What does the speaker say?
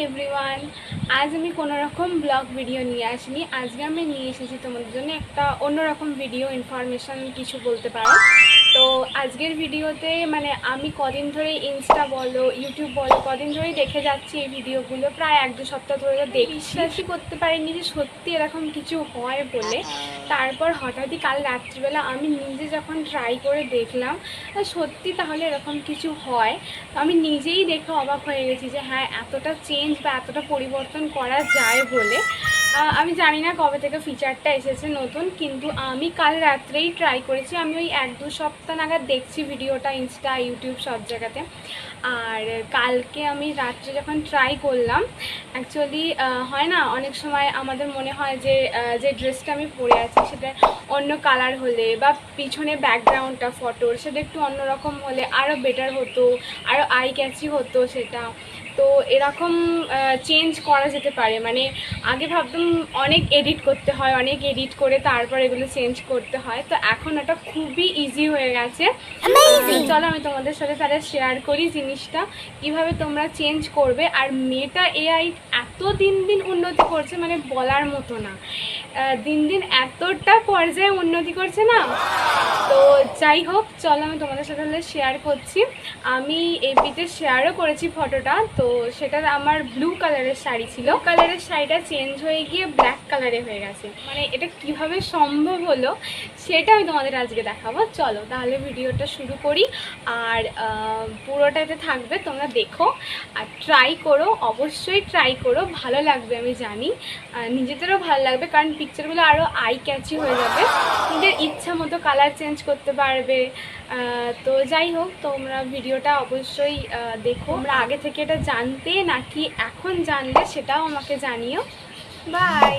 Everyone, আজ আমি কোনো রকম ব্লগ ভিডিও নিয়ে আসিনি। আজকে আমি নিয়ে এসেছি তোমাদের জন্য একটা অন্যরকম ভিডিও, ইনফরমেশন কিছু বলতে পারো। তো আজকের ভিডিওতে মানে আমি কদিন ধরে ইনস্টা বলো, ইউটিউব বলো, কদিন ধরেই দেখে যাচ্ছি এই ভিডিওগুলো, প্রায় 1-2 সপ্তাহ ধরে বিশ্বাসই করতে পারিনি যে সত্যি এরকম কিছু হয় বলে। তারপর হঠাৎই কাল রাত্রিবেলা আমি নিজে যখন ট্রাই করে দেখলাম সত্যি তাহলে এরকম কিছু হয়, তো আমি নিজেই দেখে অবাক হয়ে গেছি যে হ্যাঁ, এতটা চেঞ্জ বা এতটা পরিবর্তন করা যায় বলে। আমি জানি না কবে থেকে ফিচারটা এসেছে নতুন, কিন্তু আমি কাল রাত্রেই ট্রাই করেছি। আমি ওই 1-2 সপ্তাহ নাগাদ দেখছি ভিডিওটা ইনস্টা, ইউটিউব সব জায়গাতে। আর কালকে আমি রাত্রে যখন ট্রাই করলাম, অ্যাকচুয়ালি হয় না অনেক সময় আমাদের মনে হয় যে যে ড্রেসটা আমি পরে আছি সেটা অন্য কালার হলে বা পিছনে ব্যাকগ্রাউন্ডটা ফটোর সেটা একটু অন্যরকম হলে আরও বেটার হতো, আরও আই ক্যাচি হতো সেটা। তো এরকম চেঞ্জ করা যেতে পারে। মানে আগে ভাবতাম অনেক এডিট করতে হয়, অনেক এডিট করে তারপর এগুলো চেঞ্জ করতে হয়, তো এখন এটা খুবই ইজি হয়ে গেছে। চলো আমি তোমাদের সাথে তাহলে শেয়ার করি জিনিসটা কিভাবে তোমরা চেঞ্জ করবে। আর মেটা এআই এত দিন দিন উন্নতি করছে, মানে বলার মতো না। দিন দিন এতটা পর্যায়ে উন্নতি করছে না। তো যাই হোক, চলো আমি তোমাদের সাথে তাহলে শেয়ার করছি। আমি এপিতে শেয়ারও করেছি ফটোটা। তো সেটা আমার ব্লু কালারের শাড়ি ছিল, কালারের শাড়িটা চেঞ্জ হয়ে গিয়ে ব্ল্যাক কালারে হয়ে গেছে। মানে এটা কিভাবে সম্ভব হলো সেটা আমি তোমাদের আজকে দেখাবো। চলো তাহলে ভিডিওটা শুরু করি। আর পুরোটাতে থাকবে, তোমরা দেখো আর ট্রাই করো, অবশ্যই ট্রাই করো, ভালো লাগবে আমি জানি। নিজেদেরও ভালো লাগবে, কারণ পিকচারগুলো আরও আই ক্যাচি হয়ে যাবে, নিজের ইচ্ছা মতো কালার চেঞ্জ করতে পারবে। তো যাই হোক, তোমরা ভিডিওটা অবশ্যই দেখো। তোমরা আগে থেকে এটা জানতে নাকি এখন জানলে সেটাও আমাকে জানিও। বাই।